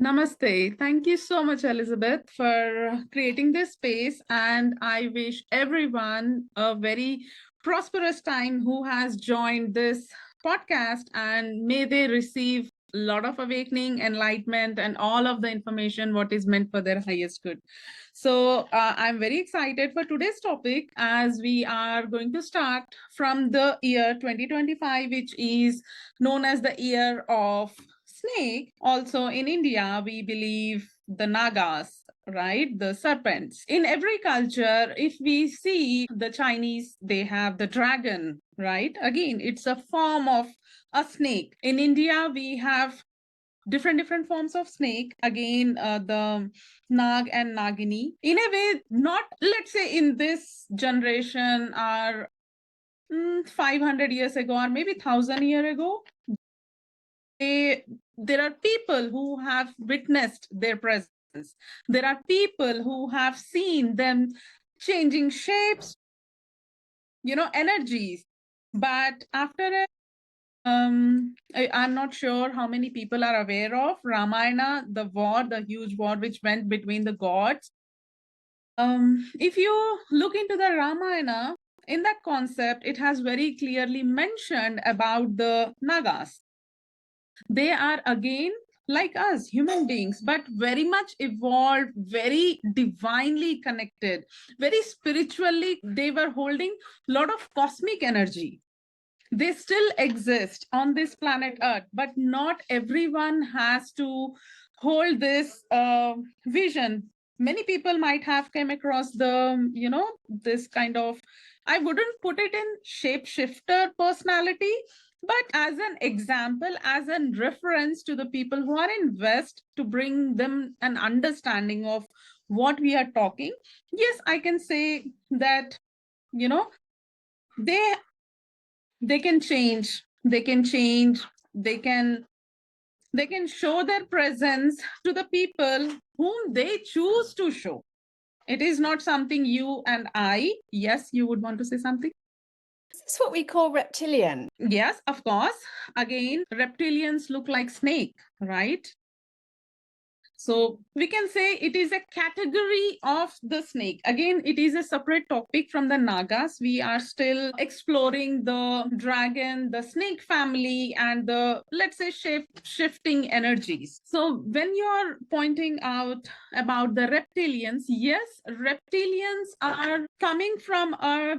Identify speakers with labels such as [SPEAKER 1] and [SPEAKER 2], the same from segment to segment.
[SPEAKER 1] Namaste. Thank you so much, Elizabeth, for creating this space. And I wish everyone a very prosperous time who has joined this podcast. And may they receive a lot of awakening, enlightenment, and all of the information what is meant for their highest good. So I'm very excited for today's topic as we are going to start from the year 2025, which is known as the year of snake. Also in India, we believe the Nagas, right? The serpents. In every culture, if we see the Chinese, they have the dragon, right? Again, it's a form of a snake. In India, we have different forms of snake. Again, the Nag and Nagini. In a way, not, let's say, in this generation are 500 years ago or maybe 1,000 years ago, there are people who have witnessed their presence. There are people who have seen them changing shapes, energies. But after I'm not sure how many people are aware of Ramayana, the huge war which went between the gods. If you look into the Ramayana, in that concept, it has very clearly mentioned about the Nagas. They are again like us, human beings, but very much evolved, very divinely connected, very spiritually. They were holding a lot of cosmic energy. They still exist on this planet Earth, but not everyone has to hold this vision. Many people might have come across this kind of, I wouldn't put it in shapeshifter personality, but as an example, as a reference to the people who are in West, to bring them an understanding of what we are talking. Yes, I can say that, they can change, they can show their presence to the people whom they choose to show. It is not something you and I. Yes, you would want to say something?
[SPEAKER 2] Is what we call reptilian?
[SPEAKER 1] Yes, of course. Again, reptilians look like snake, right? So we can say it is a category of the snake. Again, it is a separate topic from the Nagas. We are still exploring the dragon, the snake family, and the, let's say, shifting energies. So when you're pointing out about the reptilians, yes, reptilians are coming from a,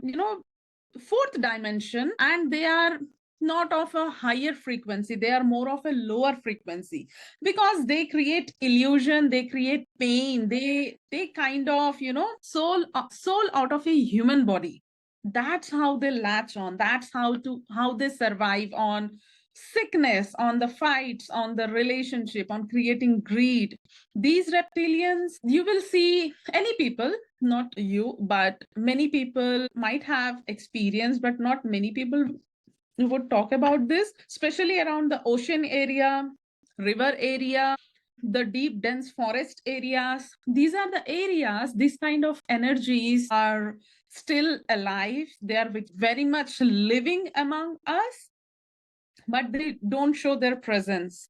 [SPEAKER 1] fourth dimension, and they are not of a higher frequency, they are more of a lower frequency, because they create illusion, they create pain, they kind of, soul out of a human body. That's how they latch on, that's how they survive on sickness, on the fights, on the relationship, on creating greed. These reptilians, you will see any people, not you, but many people might have experience, but not many people would talk about this, especially around the ocean area, river area, the deep dense forest areas. These are the areas these kind of energies are still alive, they are very much living among us, but they don't show their presence.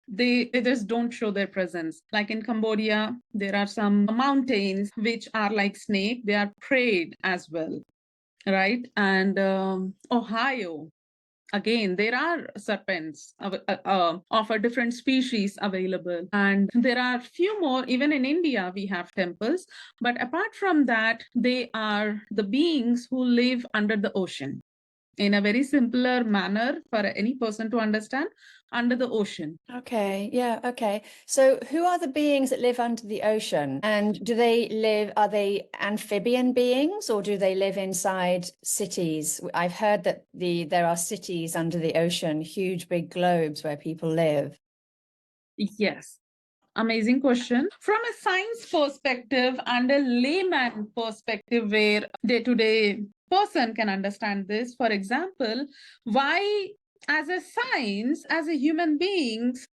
[SPEAKER 1] They just don't show their presence. Like in Cambodia, there are some mountains which are like snake, they are prayed as well, right? And Ohio, again, there are serpents of a different species available. And there are few more, even in India, we have temples. But apart from that, they are the beings who live under the ocean. In a very simpler manner for any person to understand, under the ocean.
[SPEAKER 2] Okay, yeah, okay. So who are the beings that live under the ocean? And are they amphibian beings, or do they live inside cities? I've heard that there are cities under the ocean, huge big globes where people live.
[SPEAKER 1] Yes. Amazing question. From a science perspective and a layman perspective, where day-to-day person can understand this, for example, why as a science, as a human beings,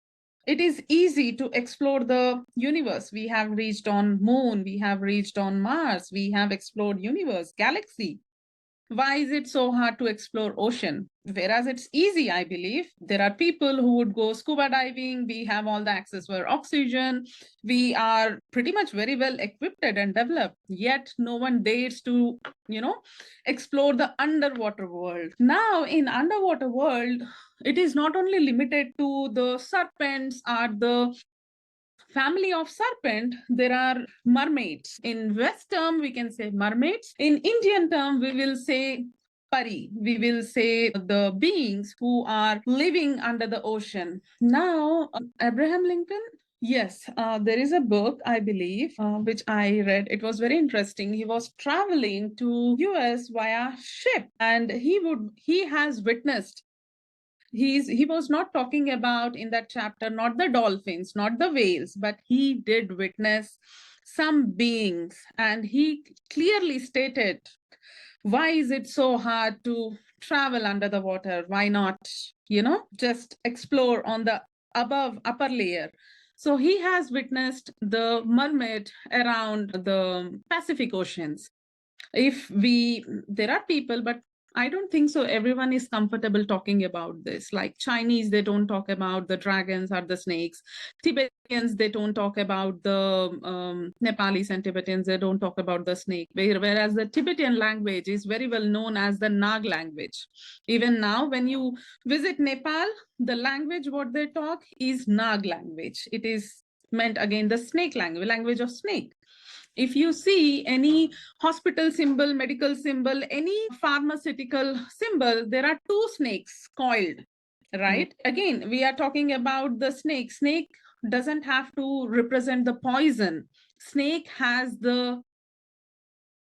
[SPEAKER 1] it is easy to explore the universe. We have reached on moon, we have reached on Mars, we have explored universe, galaxy. Why is it so hard to explore ocean? Whereas it's easy, I believe. There are people who would go scuba diving. We have all the access for oxygen. We are pretty much very well equipped and developed. Yet no one dares to, explore the underwater world. Now in underwater world, it is not only limited to the serpents or the family of serpent. There are mermaids. In West term, we can say mermaids. In Indian term, we will say pari. We will say the beings who are living under the ocean. Now, Abraham Lincoln. Yes, there is a book, I believe, which I read. It was very interesting. He was traveling to US via ship, and he has witnessed, he was not talking about in that chapter not the dolphins, not the whales, but he did witness some beings, and he clearly stated, why is it so hard to travel under the water? Why not, just explore on the above upper layer? So he has witnessed the mermaid around the Pacific oceans. There are people, but I don't think so everyone is comfortable talking about this. Like Chinese, they don't talk about the dragons or the snakes. Tibetans, they don't talk about the Nepalis and Tibetans, they don't talk about the snake. Whereas the Tibetan language is very well known as the Nag language. Even now, when you visit Nepal, the language what they talk is Nag language. It is meant again the snake language of snake. If you see any hospital symbol, medical symbol, any pharmaceutical symbol, there are two snakes coiled, right? Again, we are talking about the snake. Snake doesn't have to represent the poison. Snake has the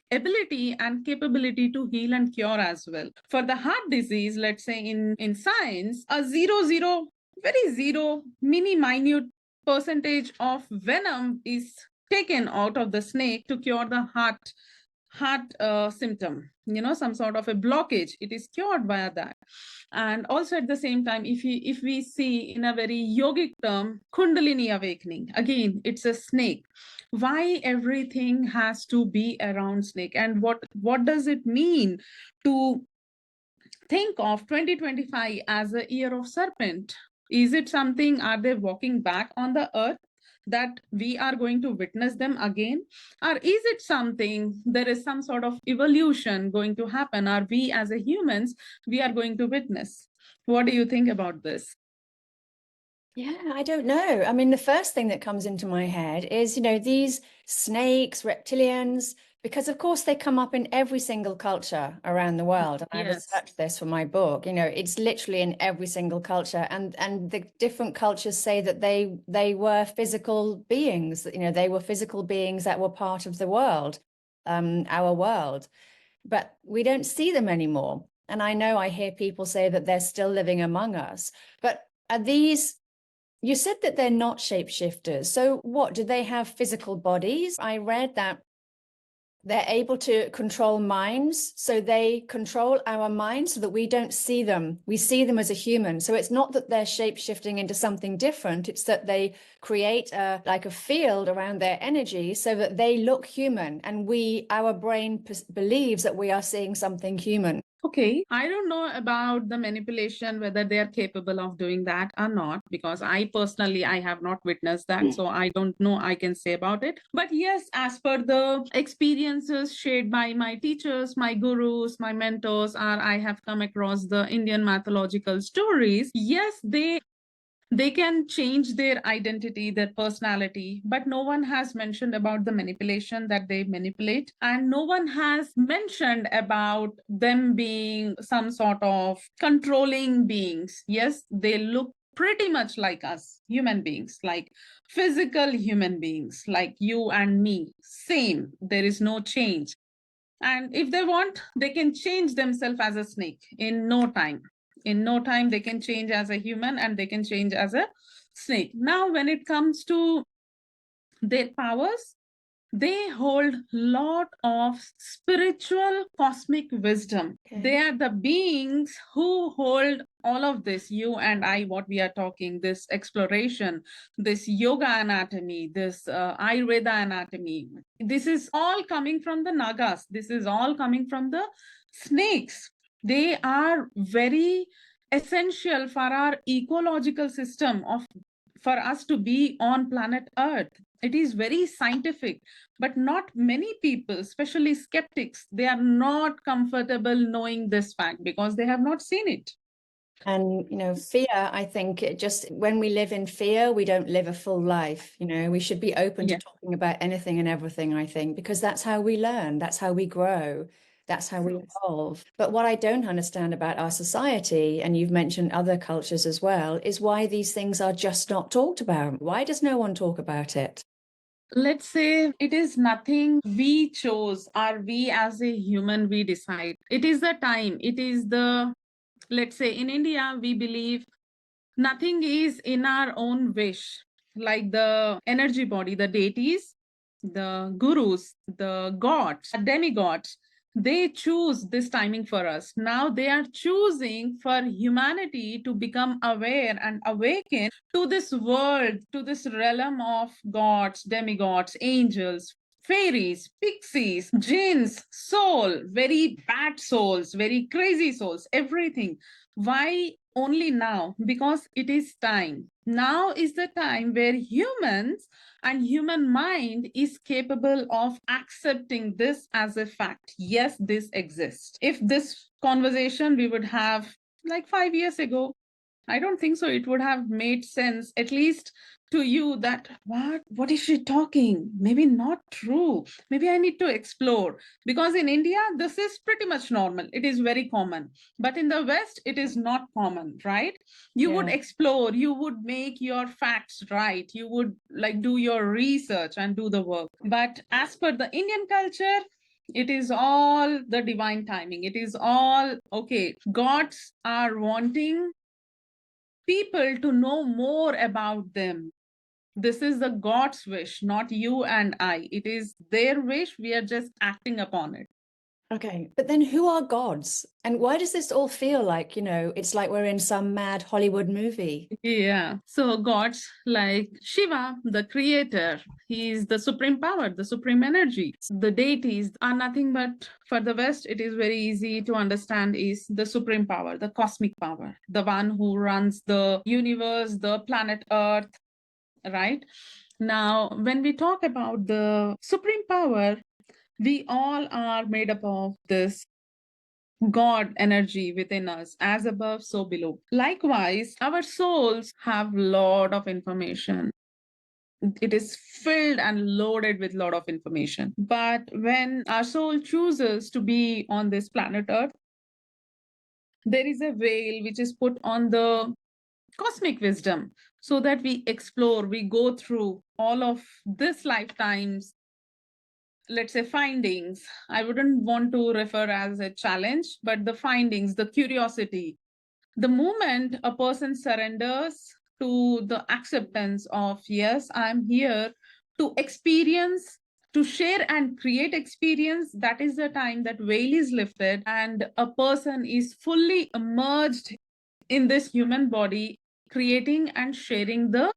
[SPEAKER 1] ability and capability to heal and cure as well. For the heart disease, let's say in science, a very zero, mini minute percentage of venom is taken out of the snake to cure the heart symptom, some sort of a blockage. It is cured via that. And also at the same time, if we see in a very yogic term, kundalini awakening, again, it's a snake. Why everything has to be around snake, and what does it mean to think of 2025 as a year of serpent? Is it something, are they walking back on the earth that we are going to witness them again? Or is it something, there is some sort of evolution going to happen? Are we as a humans, we are going to witness? What do you think about this?
[SPEAKER 2] Yeah, I don't know. I mean, the first thing that comes into my head is, these snakes, reptilians, because of course they come up in every single culture around the world. And I
[SPEAKER 1] Yes.
[SPEAKER 2] researched this for my book. It's literally in every single culture. And the different cultures say that they were physical beings, they were physical beings that were part of the world, our world. But we don't see them anymore. And I hear people say that they're still living among us. But are these, you said that they're not shapeshifters. So what, do they have physical bodies? I read that they're able to control minds. So they control our minds so that we don't see them. We see them as a human. So it's not that they're shapeshifting into something different. It's that they create a field around their energy so that they look human. And our brain believes that we are seeing something human.
[SPEAKER 1] Okay, I don't know about the manipulation, whether they are capable of doing that or not, because I personally, I have not witnessed that. So I don't know I can say about it. But yes, as per the experiences shared by my teachers, my gurus, my mentors, or I have come across the Indian mythological stories, yes, they can change their identity, their personality, but no one has mentioned about the manipulation that they manipulate. And no one has mentioned about them being some sort of controlling beings. Yes, they look pretty much like us, human beings, like physical human beings, like you and me, same. There is no change. And if they want, they can change themselves as a snake in no time. In no time, they can change as a human and they can change as a snake. Now, when it comes to their powers, they hold lot of spiritual cosmic wisdom.
[SPEAKER 2] Okay.
[SPEAKER 1] They are the beings who hold all of this, you and I, what we are talking, this exploration, this yoga anatomy, this Ayurveda anatomy. This is all coming from the Nagas. This is all coming from the Snakes, they are very essential for our ecological system of for us to be on planet Earth. It is very scientific, but not many people, especially skeptics, they are not comfortable knowing this fact because they have not seen it.
[SPEAKER 2] And, fear, I think it just, when we live in fear, we don't live a full life. We should be open to talking about anything and everything, I think, because that's how we learn, that's how we grow, that's how we evolve. But what I don't understand about our society, and you've mentioned other cultures as well, is why these things are just not talked about. Why does no one talk about it?
[SPEAKER 1] Let's say it is nothing we chose, or we as a human, we decide. It is the time, it is the, let's say in India, we believe nothing is in our own wish, like the energy body, the deities, the gurus, the gods, demigods, they choose this timing for us. Now they are choosing for humanity to become aware and awaken to this world, to this realm of gods, demigods, angels, fairies, pixies, jinns, soul, very bad souls, very crazy souls, everything. Why only now? Because it is time. Now is the time where humans and human mind is capable of accepting this as a fact. Yes, this exists. If this conversation we would have like 5 years ago, I don't think so it would have made sense, at least to you, that what is she talking? Maybe not true. Maybe I need to explore. Because in India, this is pretty much normal. It is very common. But in the West, it is not common, right? You would explore, you would make your facts right, you would like do your research and do the work. But as per the Indian culture, it is all the divine timing. It is all okay. Gods are wanting people to know more about them. This is the God's wish, not you and I. It is their wish. We are just acting upon it.
[SPEAKER 2] Okay, but then who are gods? And why does this all feel like, it's like we're in some mad Hollywood movie?
[SPEAKER 1] Yeah. So gods like Shiva, the creator, he is the supreme power, the supreme energy. The deities are nothing but, for the West, it is very easy to understand, is the supreme power, the cosmic power, the one who runs the universe, the planet Earth, right? Now, when we talk about the supreme power, we all are made up of this God energy within us, as above, so below. Likewise, our souls have lot of information. It is filled and loaded with lot of information. But when our soul chooses to be on this planet Earth, there is a veil which is put on the cosmic wisdom so that we explore, we go through all of this lifetime's, let's say, findings. I wouldn't want to refer as a challenge, but the findings, the curiosity. The moment a person surrenders to the acceptance of, yes, I'm here to experience, to share and create experience, that is the time that veil is lifted and a person is fully immersed in this human body, creating and sharing the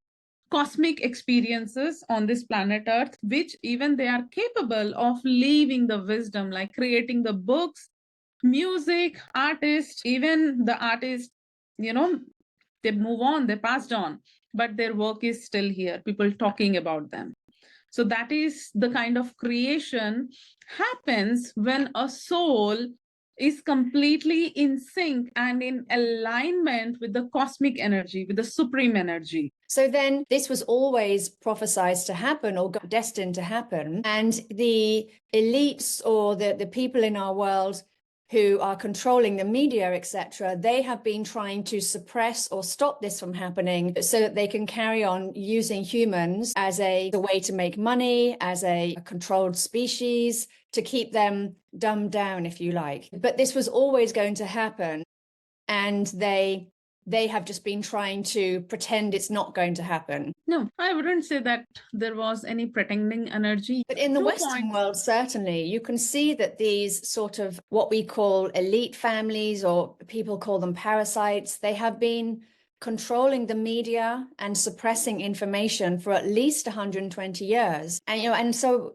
[SPEAKER 1] cosmic experiences on this planet Earth, which even they are capable of leaving the wisdom, like creating the books, music, artists, even the artists, they move on, they passed on, but their work is still here, people talking about them. So that is the kind of creation happens when a soul is completely in sync and in alignment with the cosmic energy, with the supreme energy.
[SPEAKER 2] So then this was always prophesied to happen or destined to happen. And the elites or the people in our world who are controlling the media, etc., they have been trying to suppress or stop this from happening so that they can carry on using humans as a way to make money, as a controlled species, to keep them dumbed down, if you like. But this was always going to happen. And they have just been trying to pretend it's not going to happen.
[SPEAKER 1] No, I wouldn't say that there was any pretending energy.
[SPEAKER 2] But in the Western world, certainly, you can see that these sort of what we call elite families, or people call them parasites, they have been controlling the media and suppressing information for at least 120 years. And, and so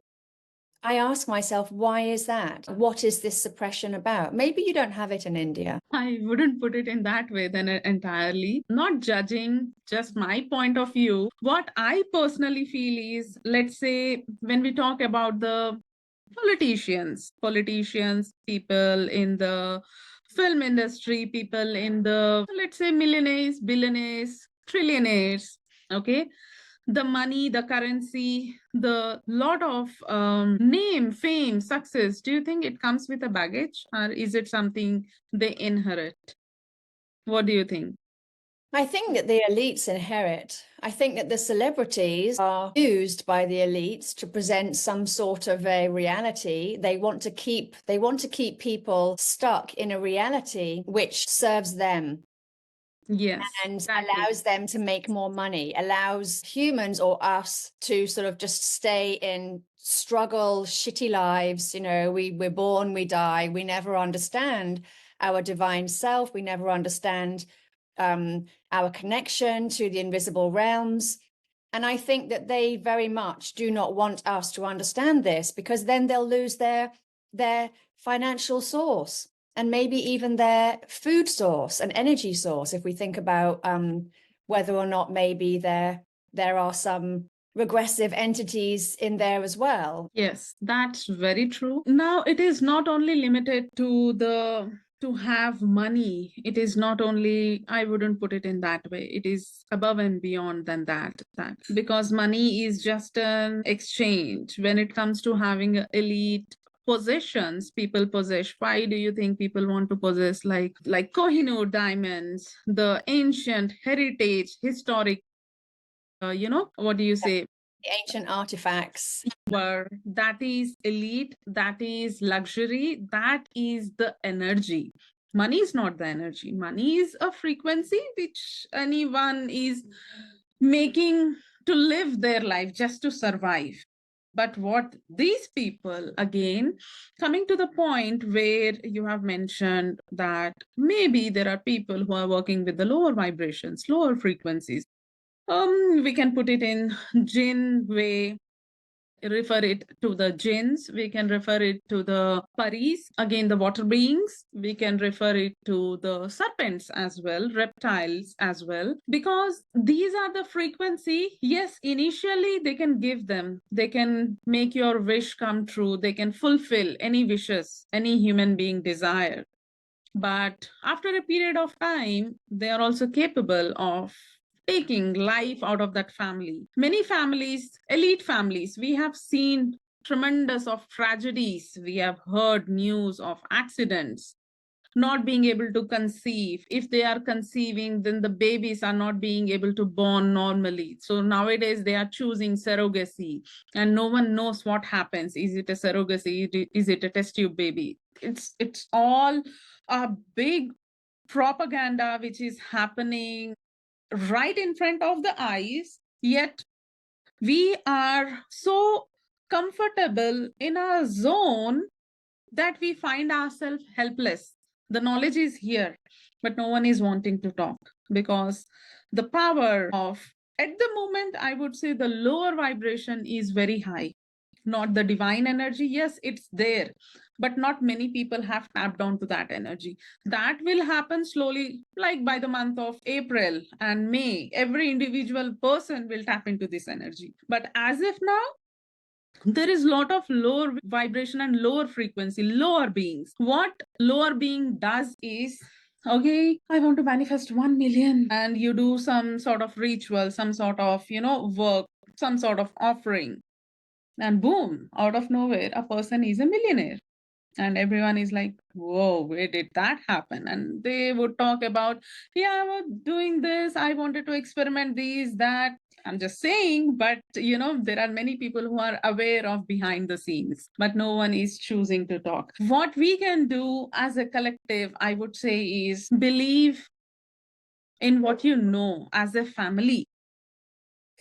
[SPEAKER 2] I ask myself, why is that? What is this suppression about? Maybe you don't have it in India.
[SPEAKER 1] I wouldn't put it in that way then entirely. Not judging, just my point of view. What I personally feel is, let's say, when we talk about the politicians, people in the film industry, people in the, let's say, millionaires, billionaires, trillionaires, okay? The money, the currency, the lot of name, fame, success, do you think it comes with a baggage, or is it something they inherit? What do you think?
[SPEAKER 2] I think that the elites inherit. I think that the celebrities are used by the elites to present some sort of a reality. They want to keep people stuck in a reality which serves them.
[SPEAKER 1] Yes,
[SPEAKER 2] And
[SPEAKER 1] exactly.
[SPEAKER 2] allows them to make more money, allows humans or us to sort of just stay in struggle, shitty lives. You know, we're born, we die, we never understand our divine self, we never understand our connection to the invisible realms. And I think that they very much do not want us to understand this, because then they'll lose their financial source, and maybe even their food source and energy source, if we think about whether or not maybe there are some regressive entities in there as well.
[SPEAKER 1] Yes, that's very true. Now, it is not only limited to to have money. It is not only, I wouldn't put it in that way. It is above and beyond than that because money is just an exchange. When it comes to having elite possessions, people possess. Why do you think people want to possess like Kohinoor diamonds, the ancient heritage, historic, what do you say?
[SPEAKER 2] The ancient artifacts.
[SPEAKER 1] That is elite, that is luxury, that is the energy. Money is not the energy. Money is a frequency which anyone is making to live their life, just to survive. But what these people, again, coming to the point where you have mentioned that maybe there are people who are working with the lower vibrations, lower frequencies. We can put it in jinn way, refer it to the jinns, we can refer it to the paris, again the water beings, we can refer it to the serpents as well, reptiles as well, because these are the frequency. Yes, initially they can give them, they can make your wish come true, they can fulfill any wishes any human being desire, but after a period of time they are also capable of taking life out of that family. Many families, elite families, we have seen tremendous of tragedies. We have heard news of accidents, not being able to conceive. If they are conceiving, then the babies are not being able to born normally. So nowadays they are choosing surrogacy, and no one knows what happens. Is it a surrogacy? Is it a test tube baby? It's all a big propaganda which is happening right in front of the eyes, yet we are so comfortable in our zone that we find ourselves helpless. The knowledge is here, but no one is wanting to talk because the power of, at the moment, I would say the lower vibration is very high, not the divine energy. Yes, it's there, but not many people have tapped onto that energy. That will happen slowly, like by the month of April and May. Every individual person will tap into this energy. But as if now, there is a lot of lower vibration and lower frequency, lower beings. What lower being does is, okay, I want to manifest 1 million, and you do some sort of ritual, some sort of, work, some sort of offering, and boom, out of nowhere, a person is a millionaire. And everyone is like, whoa, where did that happen? And they would talk about, yeah, I was doing this, I wanted to experiment these, that. I'm just saying, but there are many people who are aware of behind the scenes, but no one is choosing to talk. What we can do as a collective, I would say, is believe in what you know as a family.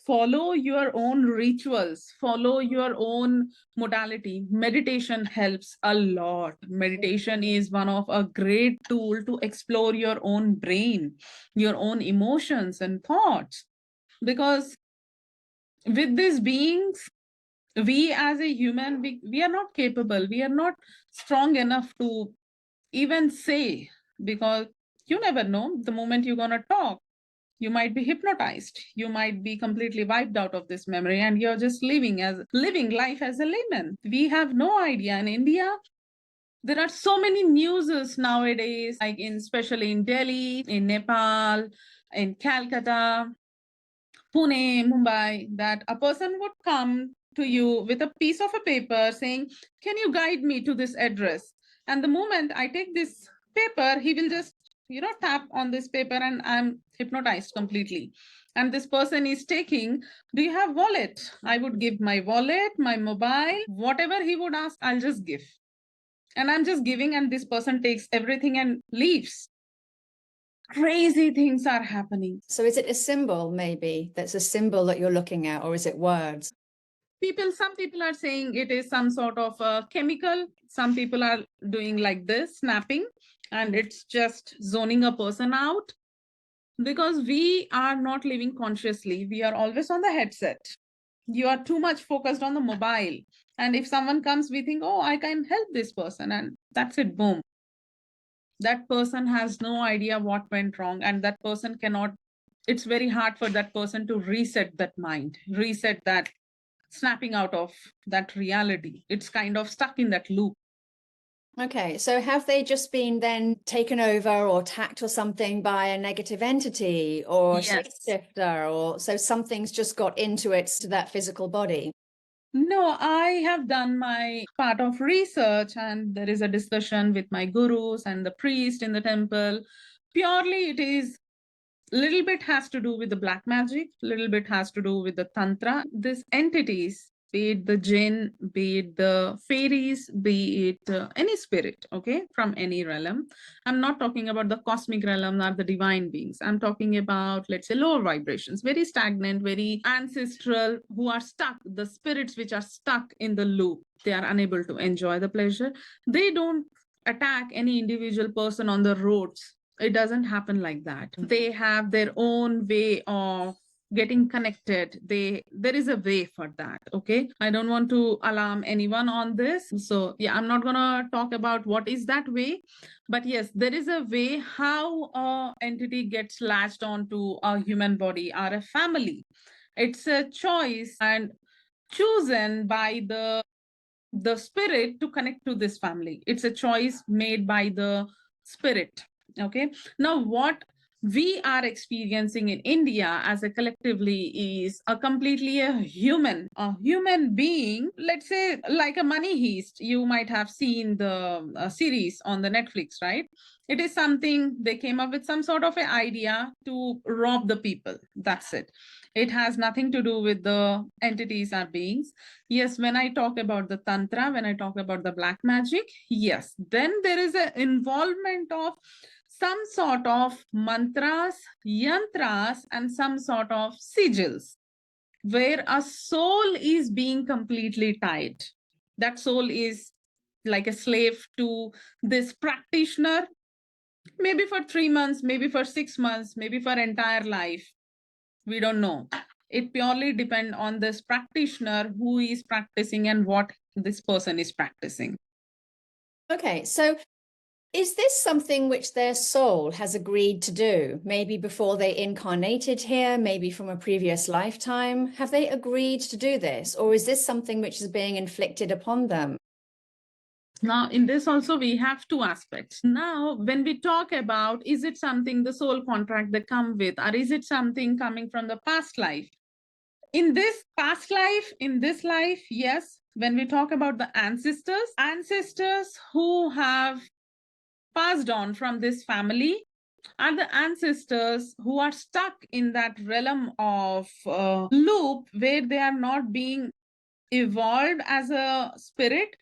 [SPEAKER 1] Follow your own rituals, follow your own modality. Meditation helps a lot. Meditation is one of a great tool to explore your own brain, your own emotions and thoughts, because with these beings, We as a human, we are not capable, we are not strong enough to even say, because you never know, the moment you're going to talk, you might be hypnotized, you might be completely wiped out of this memory, and you're just living life as a layman. We have no idea. In India, there are so many newses nowadays, like especially in Delhi, in Nepal, in Calcutta, Pune, Mumbai, that a person would come to you with a piece of a paper saying, "Can you guide me to this address?" And the moment I take this paper, he will just, tap on this paper, and I'm hypnotized completely. And this person is taking, "Do you have wallet?" I would give my wallet, my mobile, whatever he would ask, I'll just give. And I'm just giving, and this person takes everything and leaves. Crazy things are happening.
[SPEAKER 2] So is it a symbol, maybe? That's a symbol that you're looking at, or is it words?
[SPEAKER 1] Some people are saying it is some sort of a chemical. Some people are doing like this, snapping, and it's just zoning a person out, because we are not living consciously. We are always on the headset. You are too much focused on the mobile. And if someone comes, we think, "Oh, I can help this person." And that's it, boom. That person has no idea what went wrong, and that person cannot, it's very hard for that person to reset that mind, reset that, snapping out of that reality. It's kind of stuck in that loop.
[SPEAKER 2] Okay, so have they just been then taken over or attacked or something by a negative entity or
[SPEAKER 1] Yes.
[SPEAKER 2] shapeshifter, or so something's just got into it, to that physical body?
[SPEAKER 1] No, I have done my part of research, and there is a discussion with my gurus and the priest in the temple. Purely, it is little bit has to do with the black magic, little bit has to do with the tantra. These entities, be it the jinn, be it the fairies, be it any spirit, okay, from any realm. I'm not talking about the cosmic realm or the divine beings. I'm talking about, let's say, lower vibrations, very stagnant, very ancestral, who are stuck, the spirits which are stuck in the loop. They are unable to enjoy the pleasure. They don't attack any individual person on the roads. It doesn't happen like that. They have their own way of getting connected. There is a way for that. Okay, I don't want to alarm anyone on this, so yeah, I'm not gonna talk about what is that way, but yes, there is a way how a entity gets latched onto a human body or a family. It's a choice and chosen by the spirit to connect to this family. It's a choice made by the spirit. Okay, now what we are experiencing in India as a collectively is a completely a human being, let's say, like a money heist. You might have seen the series on the Netflix, right? It is something, they came up with some sort of an idea to rob the people. That's it. It has nothing to do with the entities or beings. Yes, when I talk about the tantra, when I talk about the black magic, yes, then there is an involvement of some sort of mantras, yantras, and some sort of sigils, where a soul is being completely tied. That soul is like a slave to this practitioner, maybe for 3 months, maybe for 6 months, maybe for entire life. We don't know. It purely depends on this practitioner who is practicing and what this person is practicing.
[SPEAKER 2] Okay, so is this something which their soul has agreed to do? Maybe before they incarnated here, maybe from a previous lifetime? Have they agreed to do this? Or is this something which is being inflicted upon them?
[SPEAKER 1] Now, in this also, we have two aspects. Now, when we talk about, is it something the soul contract they come with, or is it something coming from the past life? In this past life, in this life, yes, when we talk about the ancestors who have passed on from this family, are the ancestors who are stuck in that realm of loop, where they are not being evolved as a spirit,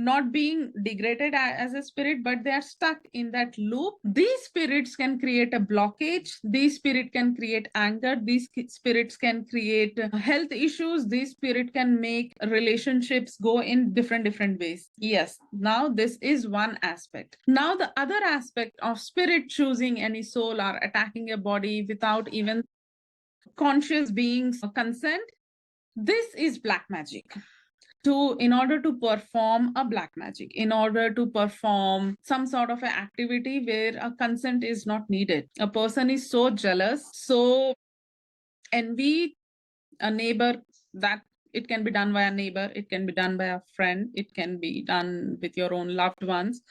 [SPEAKER 1] not being degraded as a spirit, but they are stuck in that loop. These spirits can create a blockage. These spirits can create anger. These spirits can create health issues. These spirit can make relationships go in different ways. Yes, now this is one aspect. Now the other aspect of spirit choosing any soul or attacking a body without even conscious beings consent, this is black magic. in order to perform a black magic, in order to perform some sort of an activity where a consent is not needed. A person is so jealous, so envy a neighbor, that it can be done by a neighbor, it can be done by a friend, it can be done with your own loved ones.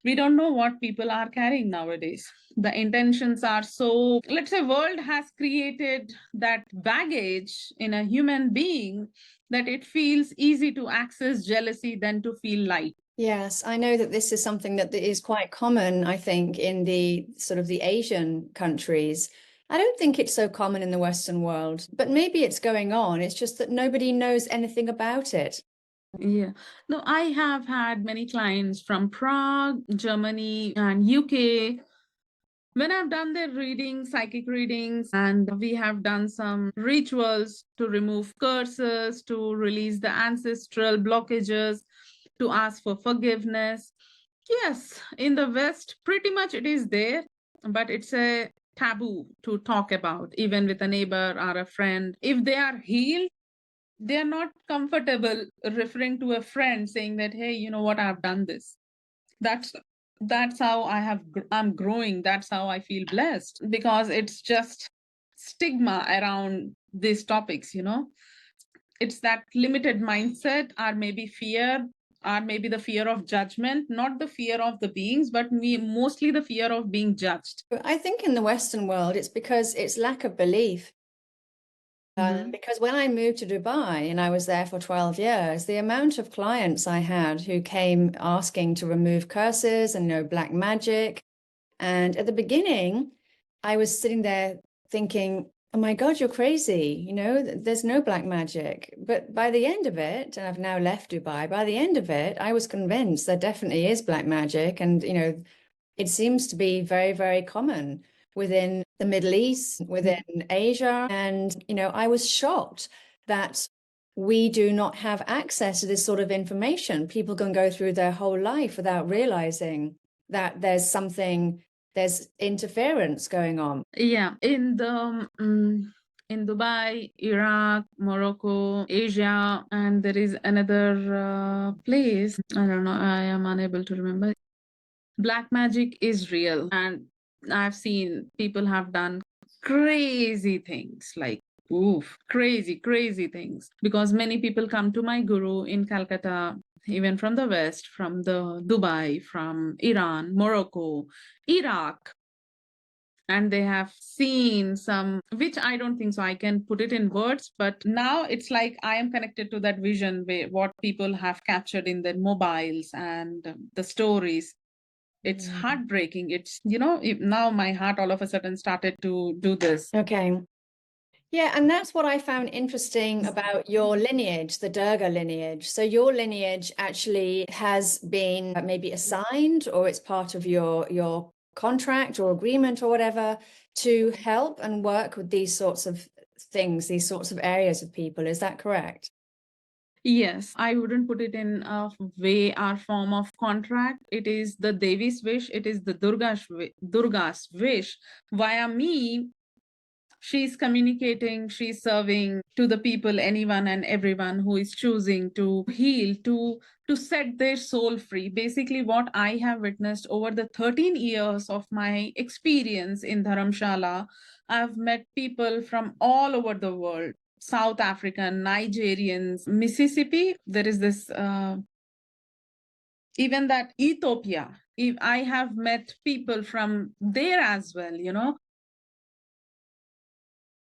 [SPEAKER 1] We don't know what people are carrying nowadays. The intentions are so, let's say, world has created that baggage in a human being that it feels easy to access jealousy than to feel light.
[SPEAKER 2] Yes, I know that this is something that is quite common, I think, in the sort of the Asian countries. I don't think it's so common in the Western world, but maybe it's going on. It's just that nobody knows anything about it.
[SPEAKER 1] Yeah. No, I have had many clients from Prague, Germany, and UK. When I've done their readings, psychic readings, and we have done some rituals to remove curses, to release the ancestral blockages, to ask for forgiveness. Yes, in the West, pretty much it is there, but it's a taboo to talk about, even with a neighbor or a friend. If they are healed, they are not comfortable referring to a friend saying that, hey, you know what, I've done this. That's how I'm growing. That's how I feel blessed, because it's just stigma around these topics, it's that limited mindset, or maybe fear, or maybe the fear of judgment, not the fear of the beings, but mostly the fear of being judged.
[SPEAKER 2] I think in the Western world, it's because it's lack of belief. Because when I moved to Dubai and I was there for 12 years, the amount of clients I had who came asking to remove curses and black magic. And at the beginning, I was sitting there thinking, oh my God, you're crazy. There's no black magic. But by the end of it, and I've now left Dubai, by the end of it, I was convinced there definitely is black magic. And, it seems to be very, very common within the Middle East, within Asia. And, I was shocked that we do not have access to this sort of information. People can go through their whole life without realizing that there's interference going on.
[SPEAKER 1] Yeah, in Dubai, Iraq, Morocco, Asia, and there is another place. I don't know. I am unable to remember. Black magic is real, and I've seen people have done crazy things, like crazy things, because many people come to my guru in Calcutta, even from the West, from the Dubai, from Iran, Morocco, Iraq, and they have seen some, which I don't think so I can put it in words, but now it's like I am connected to that vision where what people have captured in their mobiles and the stories. It's heartbreaking. It's, now my heart all of a sudden started to do this.
[SPEAKER 2] Okay. Yeah, and that's what I found interesting about your lineage, the Durga lineage. So your lineage actually has been maybe assigned, or it's part of your contract or agreement or whatever, to help and work with these sorts of things, these sorts of areas of people. Is that correct?
[SPEAKER 1] Yes, I wouldn't put it in a way or form of contract. It is the Devi's wish. It is the Durga's wish. Via me, she's communicating, she's serving to the people, anyone and everyone who is choosing to heal, to set their soul free. Basically, what I have witnessed over the 13 years of my experience in Dharamshala, I've met people from all over the world. South African, Nigerians, Mississippi. There is this, even that Ethiopia. I have met people from there as well,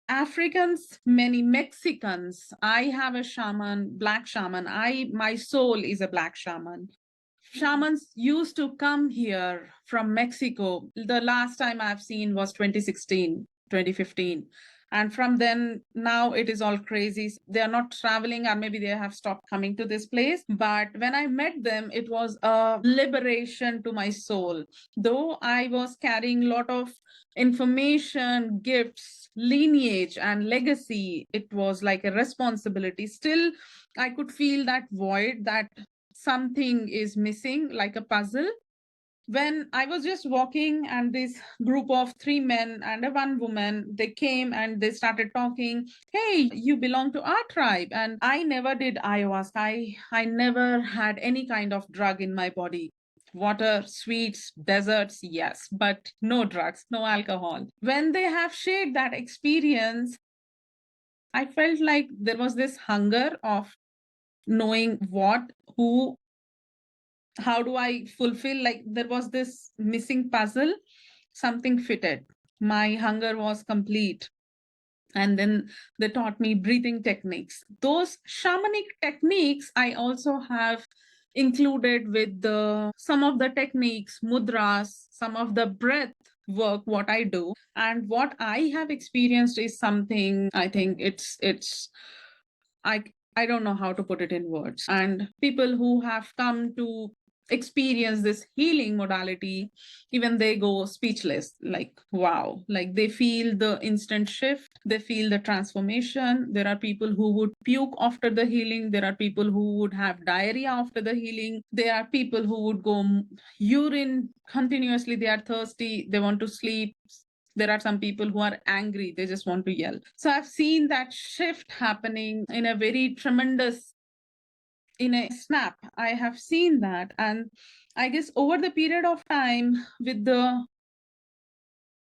[SPEAKER 1] Africans, many Mexicans. I have a shaman, black shaman. My soul is a black shaman. Shamans used to come here from Mexico. The last time I've seen was 2016, 2015. And from then, now it is all crazy. They are not traveling, or maybe they have stopped coming to this place. But when I met them, it was a liberation to my soul. Though I was carrying a lot of information, gifts, lineage, and legacy, it was like a responsibility. Still, I could feel that void, that something is missing, like a puzzle. when I was just walking, and this group of 3 men and one woman, they came and they started talking. Hey, you belong to our tribe. And I never did ayahuasca. I never had any kind of drug in my body. Water, sweets, desserts, yes, but no drugs, no alcohol. When they have shared that experience, I felt like there was this hunger of knowing what, who, how do I fulfill, like there was this missing puzzle, something fitted. My hunger was complete. And then they taught me breathing techniques. Those shamanic techniques I also have included with the some of the techniques, mudras, some of the breath work what I do. And what I have experienced is something, I think it's I I don't know how to put it in words. And people who have come to experience this healing modality, even they go speechless, like wow, like they feel the instant shift, they feel the transformation. There are people who would puke after the healing, there are people who would have diarrhea after the healing, there are people who would go urine continuously, they are thirsty, they want to sleep. There are some people who are angry, they just want to yell. So I've seen that shift happening in a very tremendous, in a snap. I have seen that. And I guess over the period of time, with the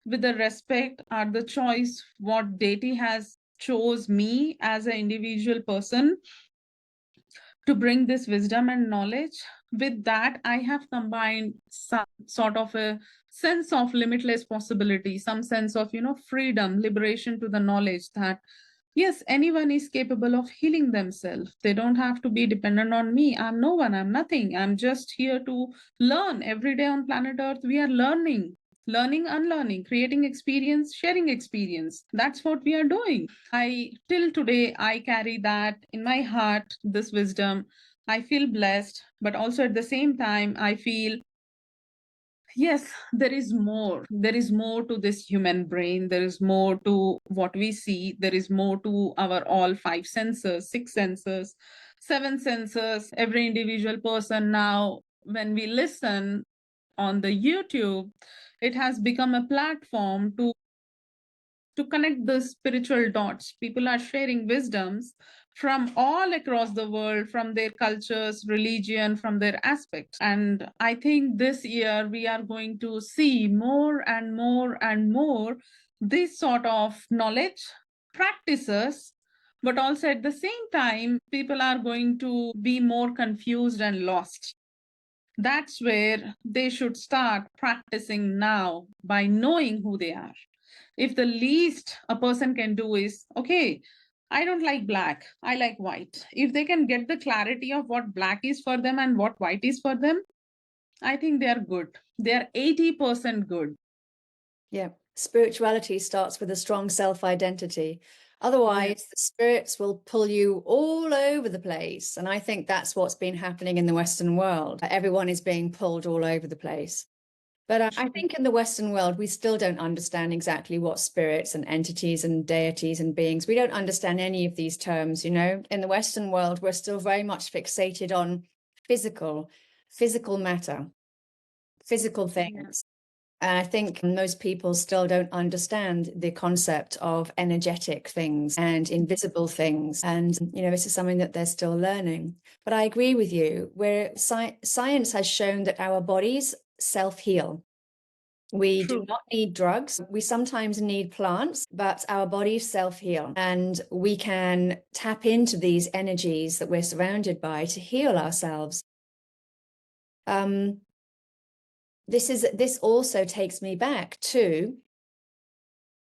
[SPEAKER 1] respect or the choice what deity has chose me as an individual person to bring this wisdom and knowledge, with that I have combined some sort of a sense of limitless possibility, some sense of, freedom, liberation to the knowledge that yes, anyone is capable of healing themselves. They don't have to be dependent on me. I'm no one, I'm nothing. I'm just here to learn. Every day on planet Earth, we are learning, learning, unlearning, creating experience, sharing experience. That's what we are doing. I, till today, I carry that in my heart, this wisdom. I feel blessed, but also at the same time, I feel yes, there is more. There is more to this human brain. There is more to what we see. There is more to our all five senses, six senses, seven senses. Every individual person now, when we listen on the YouTube, it has become a platform to connect the spiritual dots. People are sharing wisdoms from all across the world, from their cultures, religion, from their aspects. And I think this year we are going to see more and more and more this sort of knowledge, practices, but also at the same time, people are going to be more confused and lost. That's where they should start practicing now by knowing who they are. If the least a person can do is, okay, I don't like black, I like white. If they can get the clarity of what black is for them and what white is for them, I think they are good. They are 80% good.
[SPEAKER 2] Yeah. Spirituality starts with a strong self-identity. Otherwise, the spirits will pull you all over the place. And I think that's what's been happening in the Western world. Everyone is being pulled all over the place. But I think in the Western world, we still don't understand exactly what spirits and entities and deities and beings, we don't understand any of these terms, In the Western world, we're still very much fixated on physical matter, physical things. And I think most people still don't understand the concept of energetic things and invisible things. And, this is something that they're still learning. But I agree with you, where science has shown that our bodies self-heal. We do not need drugs. We sometimes need plants, but our bodies self-heal. And we can tap into these energies that we're surrounded by to heal ourselves. This also takes me back to,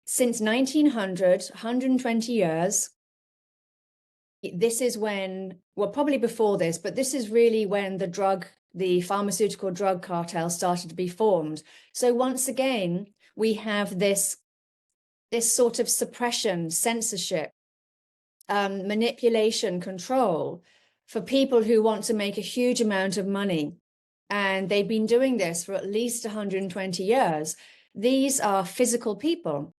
[SPEAKER 2] since 1900, 120 years, this is when, well, probably before this, but this is really when the pharmaceutical drug cartel started to be formed. So once again, we have this sort of suppression, censorship, manipulation, control for people who want to make a huge amount of money. And they've been doing this for at least 120 years. These are physical people,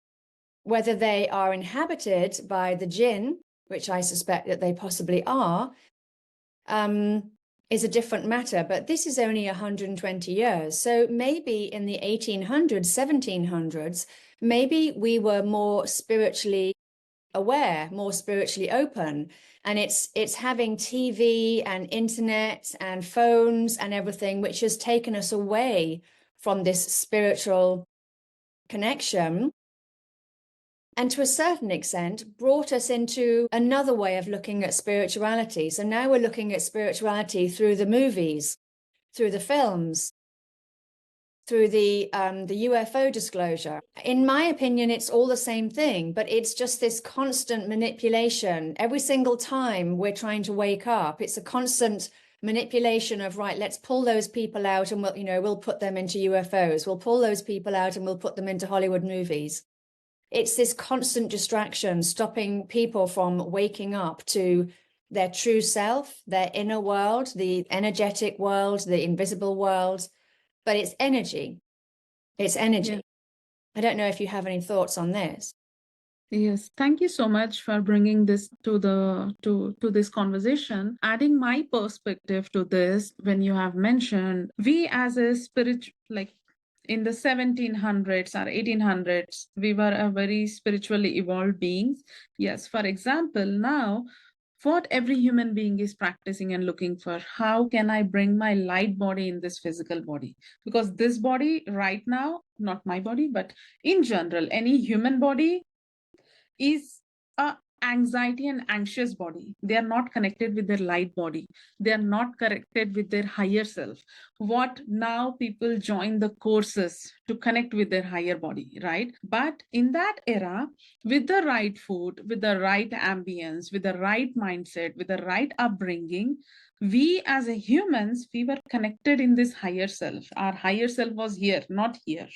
[SPEAKER 2] whether they are inhabited by the jinn, which I suspect that they possibly are, is a different matter, but this is only 120 years. So maybe in the 1800s, 1700s, maybe we were more spiritually aware, more spiritually open. And it's having TV and internet and phones and everything, which has taken us away from this spiritual connection. And to a certain extent, brought us into another way of looking at spirituality. So now we're looking at spirituality through the movies, through the films, through the UFO disclosure. In my opinion, it's all the same thing, but it's just this constant manipulation. Every single time we're trying to wake up, it's a constant manipulation of, right, let's pull those people out and we'll put them into UFOs. We'll pull those people out and we'll put them into Hollywood movies. It's this constant distraction, stopping people from waking up to their true self, their inner world, the energetic world, the invisible world. But it's energy. It's energy.
[SPEAKER 1] Yeah.
[SPEAKER 2] I don't know if you have any thoughts on this.
[SPEAKER 1] Yes, thank you so much for bringing this to this conversation. Adding my perspective to this, when you have mentioned we as a spiritual, like in the 1700s or 1800s, we were a very spiritually evolved beings. Yes, for example, now what every human being is practicing and looking for, how can I bring my light body in this physical body? Because this body right now, not my body, but in general, any human body is a anxiety and anxious body. They are not connected with their light body. They are not connected with their higher self. What now people join the courses to connect with their higher body, right? But in that era, with the right food, with the right ambience, with the right mindset, with the right upbringing, we as a humans, we were connected in this higher self. Our higher self was here, not here.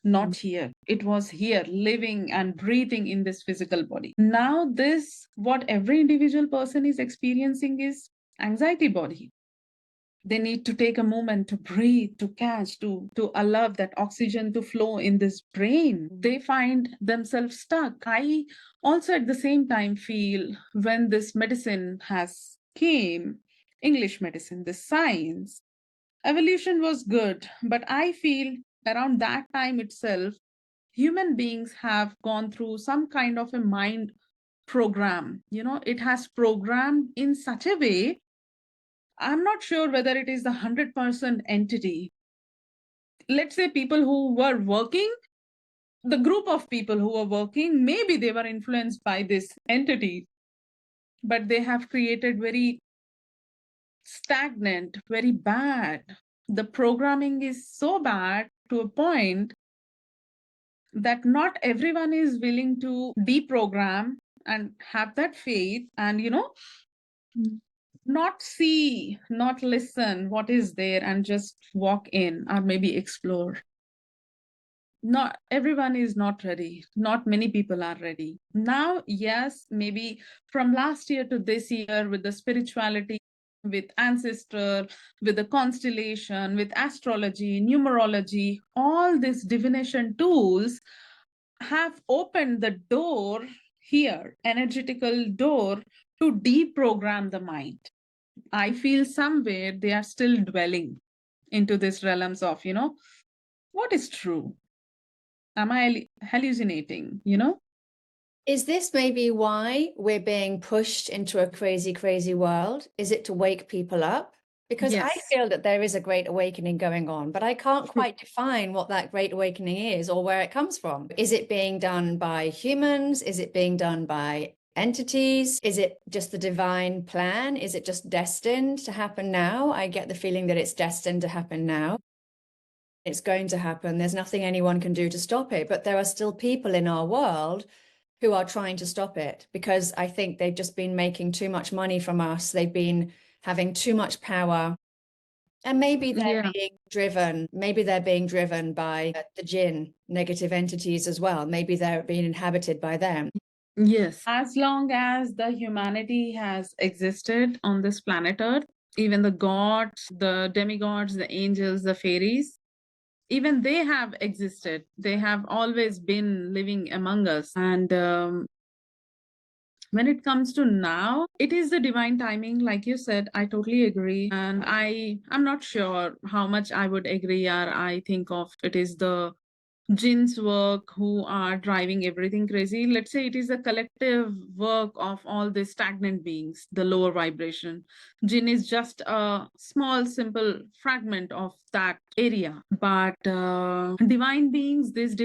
[SPEAKER 1] Not here. It was here, living and breathing in this physical body. Now, this, what every individual person is experiencing is anxiety body. They need to take a moment to breathe, to catch, to allow that oxygen to flow in this brain. They find themselves stuck. I also at the same time feel when this medicine has came, English medicine, the science, evolution was good, but I feel around that time itself, human beings have gone through some kind of a mind program. It has programmed in such a way. I'm not sure whether it is the 100% entity. Let's say people who were working, the group of people who were working, maybe they were influenced by this entity, but they have created very stagnant, very bad. The programming is so bad to a point that not everyone is willing to deprogram and have that faith and not see, not listen what is there and just walk in or maybe explore. Not everyone is not ready. Not many people are ready. Now, yes, maybe from last year to this year with the spirituality, with ancestor, with the constellation, with astrology, numerology, all these divination tools have opened the door here, energetical door to deprogram the mind. I feel somewhere they are still dwelling into this realms of, what is true? Am I hallucinating,
[SPEAKER 2] Is this maybe why we're being pushed into a crazy, crazy world? Is it to wake people up? Because I
[SPEAKER 1] Yes.
[SPEAKER 2] feel that there is a great awakening going on, but I can't quite define what that great awakening is or where it comes from. Is it being done by humans? Is it being done by entities? Is it just the divine plan? Is it just destined to happen now? I get the feeling that it's destined to happen now. It's going to happen. There's nothing anyone can do to stop it, but there are still people in our world who are trying to stop it because I think they've just been making too much money from us. They've been having too much power. And maybe they're being driven by the jinn, negative entities as well. Maybe they're being inhabited by them.
[SPEAKER 1] Yes. As long as the humanity has existed on this planet Earth, even the gods, the demigods, the angels, the fairies, even they have existed. They have always been living among us. And When it comes to now, it is the divine timing, like you said. I totally agree. And I'm not sure how much I would agree, or I think of it is the jinns work who are driving everything crazy. Let's say it is a collective work of all the stagnant beings, the lower vibration. Jinn is just a small, simple fragment of that area. But divine beings, this,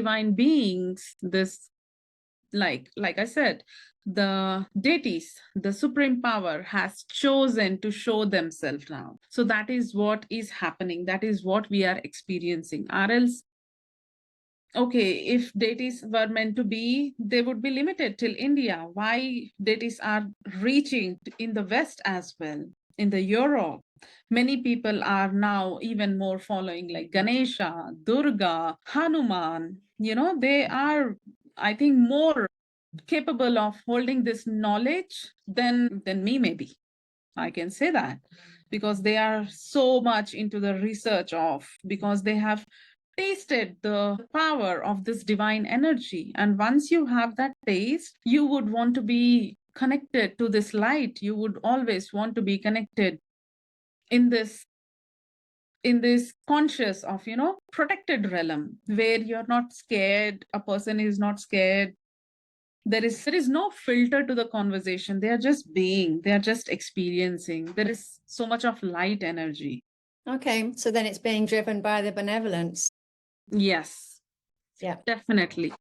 [SPEAKER 1] like I said, the deities, the supreme power has chosen to show themselves now. So that is what is happening. That is what we are experiencing. Or else, okay, if deities were meant to be, they would be limited till India. Why deities are reaching in the West as well, in the Europe? Many people are now even more following like Ganesha, Durga, Hanuman. They are, I think, more capable of holding this knowledge than me, maybe. I can say that, because they are so much into the research of, because they have tasted the power of this divine energy. And once you have that taste, you would want to be connected to this light. You would always want to be connected in this conscious of, protected realm, where you're not scared, a person is not scared. There is no filter to the conversation. They are just being, they are just experiencing. There is so much of light energy.
[SPEAKER 2] Okay, so then it's being driven by the benevolence.
[SPEAKER 1] Yes.
[SPEAKER 2] Yeah.
[SPEAKER 1] Definitely.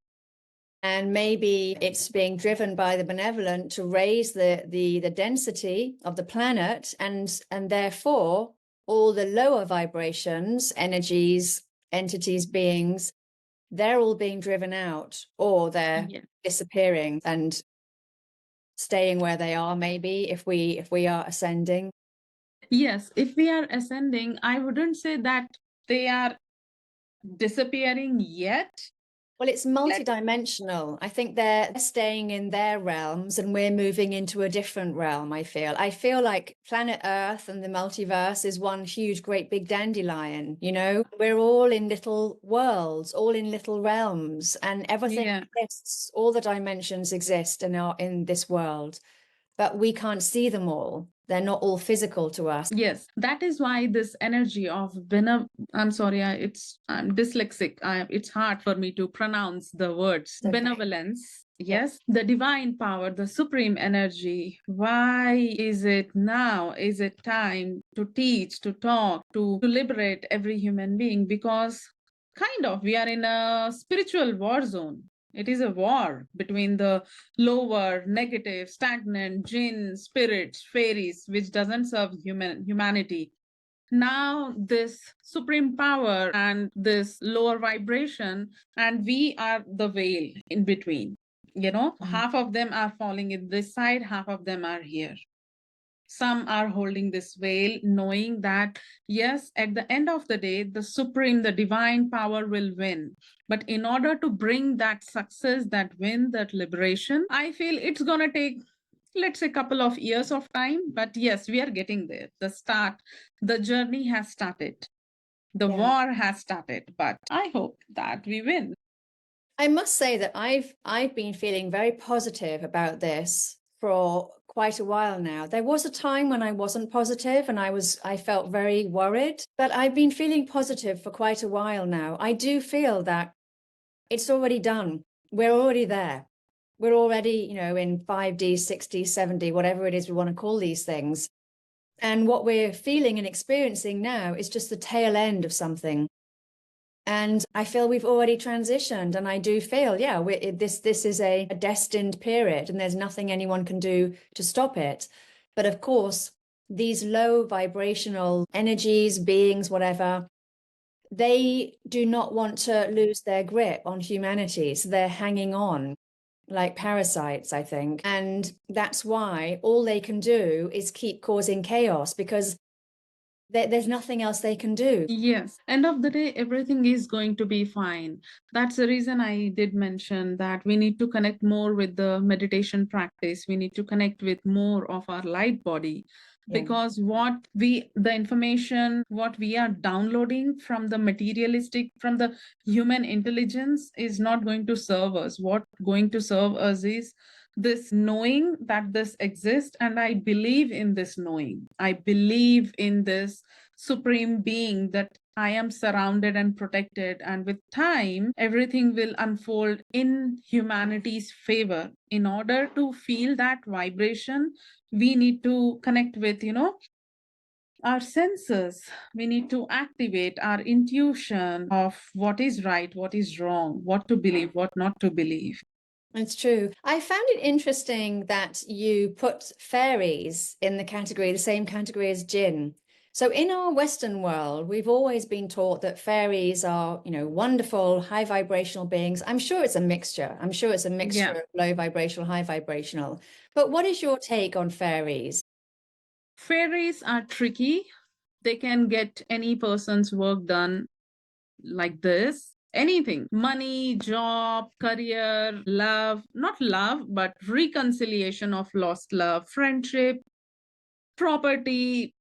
[SPEAKER 2] And maybe it's being driven by the benevolent to raise the density of the planet, and therefore all the lower vibrations, energies, entities, beings, they're all being driven out, or they're disappearing and staying where they are, maybe, if we are ascending.
[SPEAKER 1] Yes, if we are ascending, I wouldn't say that they are disappearing yet.
[SPEAKER 2] Well, it's multidimensional. I think they're staying in their realms and we're moving into a different realm, I feel like planet Earth and the multiverse is one huge, great big dandelion, We're all in little worlds, all in little realms, and everything exists. All the dimensions exist in this world, but we can't see them all. They're not all physical to us.
[SPEAKER 1] Yes, that is why this energy of I'm sorry, I'm dyslexic. It's hard for me to pronounce the words.
[SPEAKER 2] Okay.
[SPEAKER 1] Benevolence. Yes, the divine power, the supreme energy. Why is it now? Is it time to teach, to talk, to liberate every human being? Because kind of we are in a spiritual war zone. It is a war between the lower, negative, stagnant, jinn, spirits, fairies, which doesn't serve humanity. Now this supreme power and this lower vibration, and we are the veil in between. Half of them are falling in this side, half of them are here. Some are holding this veil, knowing that, yes, at the end of the day, the supreme, the divine power will win. But in order to bring that success, that win, that liberation, I feel it's going to take, let's say, a couple of years of time. But yes, we are getting there. The journey has started. The war has started. But I hope that we win.
[SPEAKER 2] I must say that I've been feeling very positive about this for quite a while now. There was a time when I wasn't positive and I felt very worried, but I've been feeling positive for quite a while now. I do feel that it's already done. We're already there. We're already, in 5D, 6D, 7D, whatever it is we want to call these things. And what we're feeling and experiencing now is just the tail end of something. And I feel we've already transitioned, and I do feel, this is a destined period, and there's nothing anyone can do to stop it. But of course, these low vibrational energies, beings, whatever, they do not want to lose their grip on humanity. So they're hanging on like parasites, I think. And that's why all they can do is keep causing chaos, because there's nothing else they can do.
[SPEAKER 1] Yes. End of the day, everything is going to be fine. That's the reason I did mention that we need to connect more with the meditation practice. We need to connect with more of our light body. Because the information, what we are downloading from the materialistic, from the human intelligence is not going to serve us. What going to serve us is this knowing that this exists, and I believe in this knowing. I believe in this supreme being, that I am surrounded and protected, and with time, everything will unfold in humanity's favor. In order to feel that vibration, we need to connect with, our senses. We need to activate our intuition of what is right, what is wrong, what to believe, what not to believe.
[SPEAKER 2] It's true. I found it interesting that you put fairies in the same category as jinn. So in our Western world, we've always been taught that fairies are, wonderful, high vibrational beings. I'm sure it's a mixture. I'm sure it's a mixture of low vibrational, high vibrational. But what is your take on fairies?
[SPEAKER 1] Fairies are tricky. They can get any person's work done like this. Anything, money, job, career, love, not love, but reconciliation of lost love, friendship, property,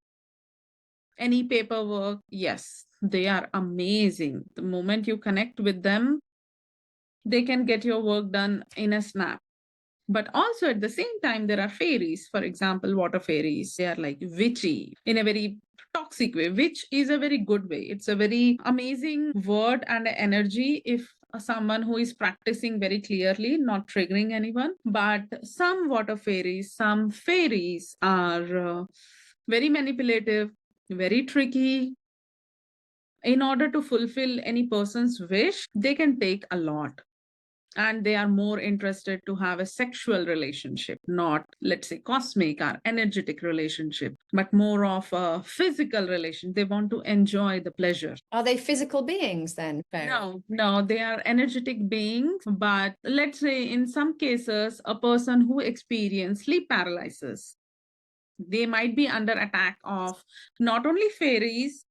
[SPEAKER 1] any paperwork. Yes, they are amazing. The moment you connect with them, they can get your work done in a snap. But also at the same time, there are fairies. For example, water fairies. They are like witchy in a very toxic way, which is a very good way. It's a very amazing word and energy if someone who is practicing very clearly, not triggering anyone. But some water fairies, some fairies are very manipulative, very tricky. In order to fulfill any person's wish, they can take a lot, and they are more interested to have a sexual relationship, not, let's say, cosmic or energetic relationship, but more of a physical relation. They want to enjoy the pleasure.
[SPEAKER 2] Are they physical beings then, fairies?
[SPEAKER 1] No, they are energetic beings. But let's say in some cases, a person who experience sleep paralysis, they might be under attack of not only fairies.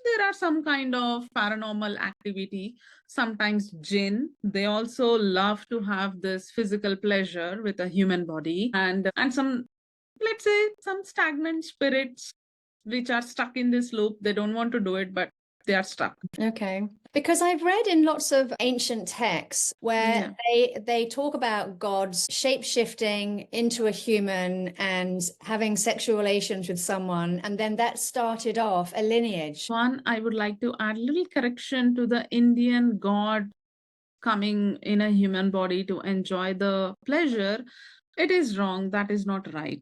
[SPEAKER 1] There are some kind of paranormal activity, sometimes jinn. They also love to have this physical pleasure with a human body, and some, let's say, some stagnant spirits which are stuck in this loop. They don't want to do it, but they are stuck.
[SPEAKER 2] Okay. Because I've read in lots of ancient texts where they talk about gods shape-shifting into a human and having sexual relations with someone, and then that started off a lineage.
[SPEAKER 1] One, I would like to add a little correction to the Indian god coming in a human body to enjoy the pleasure. It is wrong. That is not right.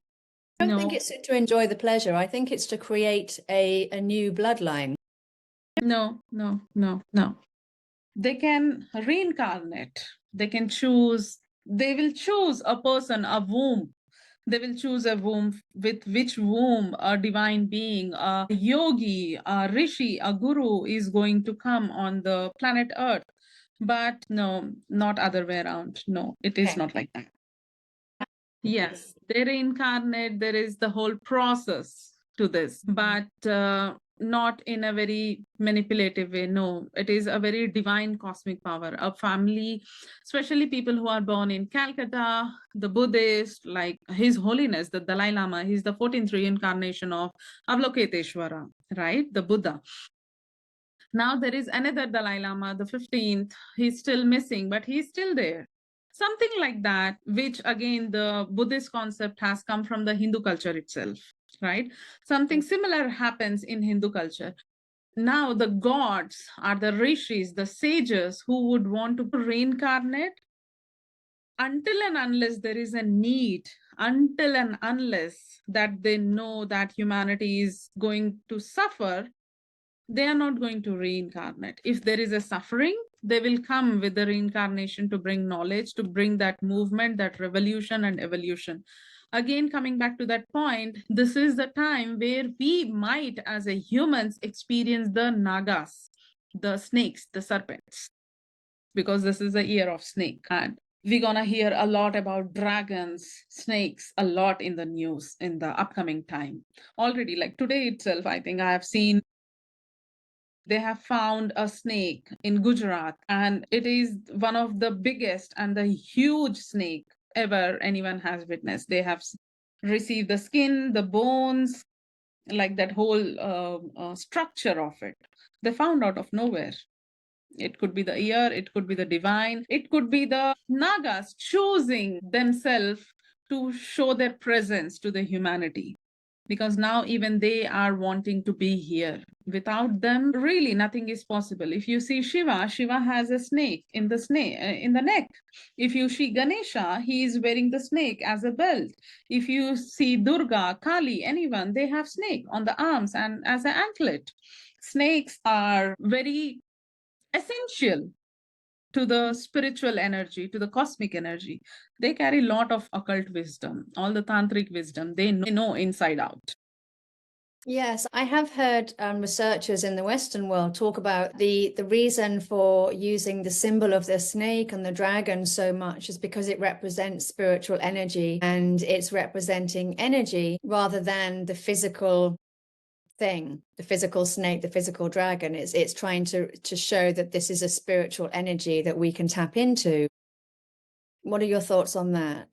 [SPEAKER 2] I don't think it's to enjoy the pleasure. I think it's to create a new bloodline.
[SPEAKER 1] No. They can reincarnate. They can choose. They will choose a person, a womb. They will choose a womb, with which womb a divine being, a yogi, a rishi, a guru is going to come on the planet Earth. But no, not other way around. No, it is not like that. Yes, they reincarnate. There is the whole process to this, but not in a very manipulative way. No, it is a very divine cosmic power. A family, especially people who are born in Calcutta, the Buddhist, like His Holiness, the Dalai Lama, he's the 14th reincarnation of Avalokiteshvara, right? The Buddha. Now there is another Dalai Lama, the 15th. He's still missing, but he's still there. Something like that, which again, the Buddhist concept has come from the Hindu culture itself, right? Something similar happens in Hindu culture. Now the gods are the rishis, the sages who would want to reincarnate until and unless there is a need, until and unless that they know that humanity is going to suffer, they are not going to reincarnate. If there is a suffering, they will come with the reincarnation to bring knowledge, to bring that movement, that revolution and evolution. Again, coming back to that point, this is the time where we might, as a humans, experience the nagas, the snakes, the serpents, because this is the year of snake. And we're going to hear a lot about dragons, snakes, a lot in the news in the upcoming time. Already, like today itself, I think I have seen they have found a snake in Gujarat, and it is one of the biggest and the huge snake ever anyone has witnessed. They have received the skin, the bones, like that whole structure of it. They found out of nowhere. It could be the ear, it could be the divine, it could be the Nagas choosing themselves to show their presence to the humanity. Because now even they are wanting to be here. Without them, really nothing is possible. If you see Shiva, Shiva has a snake in the neck. If you see Ganesha, he is wearing the snake as a belt. If you see Durga, Kali, anyone, they have snake on the arms and as an anklet. Snakes are very essential to the spiritual energy, to the cosmic energy. They carry a lot of occult wisdom, all the tantric wisdom. They know inside out.
[SPEAKER 2] Yes, I have heard researchers in the Western world talk about the reason for using the symbol of the snake and the dragon so much is because it represents spiritual energy, and it's representing energy rather than the physical thing, the physical snake, the physical dragon. It's trying to show that this is a spiritual energy that we can tap into. What are your thoughts on that?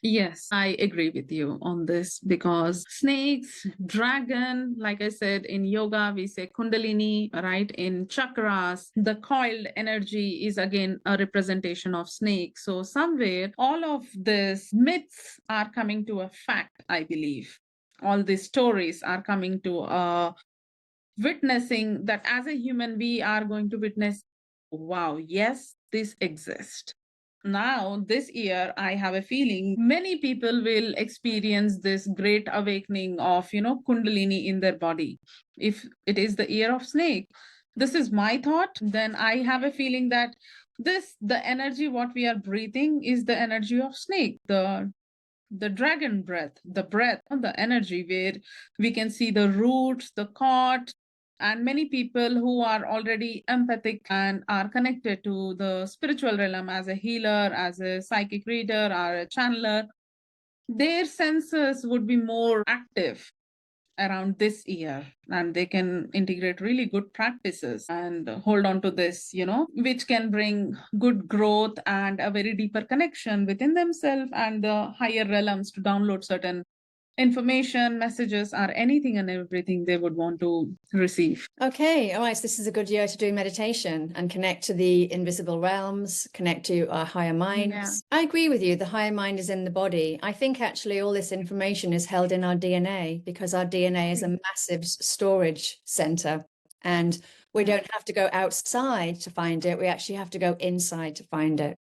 [SPEAKER 1] Yes, I agree with you on this because snakes, dragon, like I said, in yoga, we say Kundalini, right? In chakras, the coiled energy is again a representation of snake. So, somewhere, all of these myths are coming to a fact, I believe. All these stories are coming to a witnessing that as a human, we are going to witness, wow, yes, this exists. Now this year I have a feeling many people will experience this great awakening of kundalini in their body. If it is the year of snake, this is my thought, then I have a feeling that the energy what we are breathing is the energy of snake, the dragon breath, the energy where we can see the roots, the cord, and many people who are already empathic and are connected to the spiritual realm as a healer, as a psychic reader, or a channeler, their senses would be more active around this year, and they can integrate really good practices and hold on to this, which can bring good growth and a very deeper connection within themselves and the higher realms to download certain information, messages, or anything and everything they would want to receive.
[SPEAKER 2] Okay, all right. So this is a good year to do meditation and connect to the invisible realms, connect to our higher minds.
[SPEAKER 1] Yeah.
[SPEAKER 2] I agree with you. The higher mind is in the body. I think actually all this information is held in our DNA because our DNA is a massive storage center. And we don't have to go outside to find it. We actually have to go inside to find it.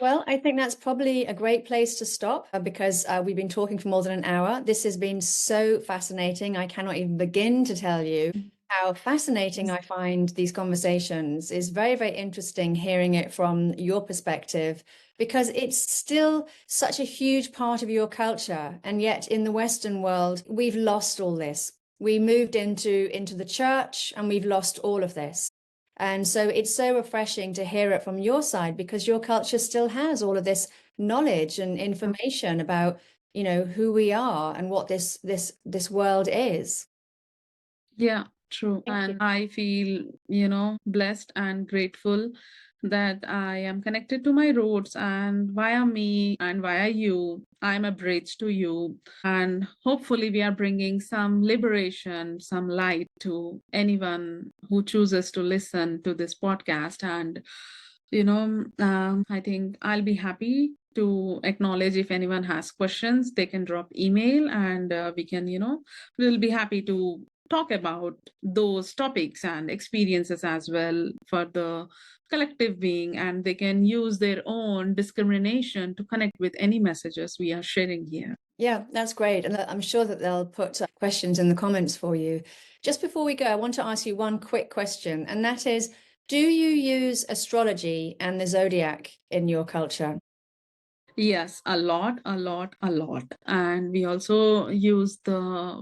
[SPEAKER 2] Well, I think that's probably a great place to stop because we've been talking for more than an hour. This has been so fascinating. I cannot even begin to tell you how fascinating I find these conversations. Is very, very interesting hearing it from your perspective because it's still such a huge part of your culture. And yet in the Western world, we've lost all this. We moved into the church and we've lost all of this. And so it's so refreshing to hear it from your side because your culture still has all of this knowledge and information about, who we are and what this world is.
[SPEAKER 1] Yeah, true.
[SPEAKER 2] Thank you.
[SPEAKER 1] And I feel, blessed and grateful that I am connected to my roots, and via me and via you, I'm a bridge to you. And hopefully, we are bringing some liberation, some light to anyone who chooses to listen to this podcast. And, I think I'll be happy to acknowledge if anyone has questions, they can drop email and we can, we'll be happy to talk about those topics and experiences as well for the collective being, and they can use their own discrimination to connect with any messages we are sharing here.
[SPEAKER 2] Yeah, that's great. And I'm sure that they'll put questions in the comments for you. Just before we go, I want to ask you one quick question, and that is, do you use astrology and the zodiac in your culture?
[SPEAKER 1] Yes, a lot. And we also use the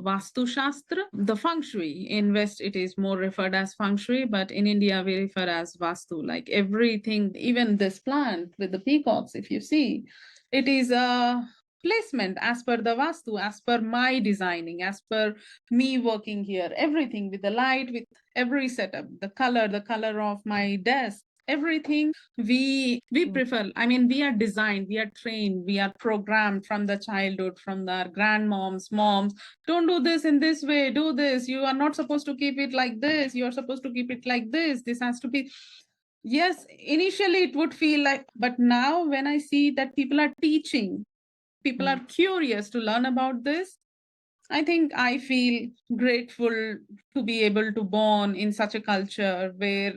[SPEAKER 1] Vastu Shastra, the Feng Shui. In West, it is more referred as Feng Shui, but in India, we refer as Vastu. Like everything, even this plant with the peacocks, if you see, it is a placement as per the Vastu, as per my designing, as per me working here. Everything with the light, with every setup, the color of my desk, everything we prefer. I mean, we are designed, we are trained, we are programmed from the childhood, from our grandmoms, moms. Don't do this in this way, do this. You are not supposed to keep it like this. You are supposed to keep it like this. This has to be. Yes, initially it would feel like, but now when I see that people are teaching, people are curious to learn about this, I think I feel grateful to be able to born in such a culture where,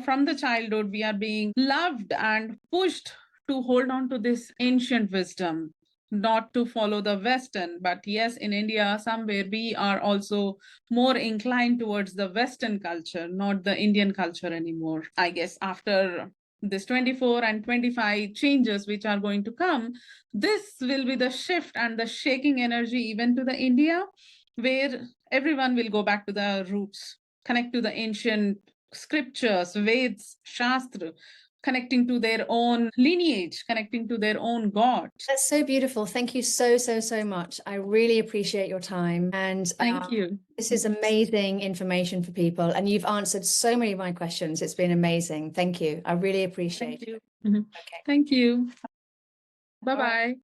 [SPEAKER 1] from the childhood, we are being loved and pushed to hold on to this ancient wisdom, not to follow the Western. But yes, in India, somewhere we are also more inclined towards the Western culture, not the Indian culture anymore. I guess after this 24 and 25 changes which are going to come, this will be the shift and the shaking energy even to the India, where everyone will go back to the roots, connect to the ancient scriptures, Veds, Shastra, connecting to their own lineage, connecting to their own God.
[SPEAKER 2] That's so beautiful. Thank you so, so, so much. I really appreciate your time. And
[SPEAKER 1] Thank you.
[SPEAKER 2] This is amazing information for people. And you've answered so many of my questions. It's been amazing. Thank you. I really appreciate it.
[SPEAKER 1] Thank you.
[SPEAKER 2] Okay.
[SPEAKER 1] Thank you. Bye-bye.
[SPEAKER 2] All right.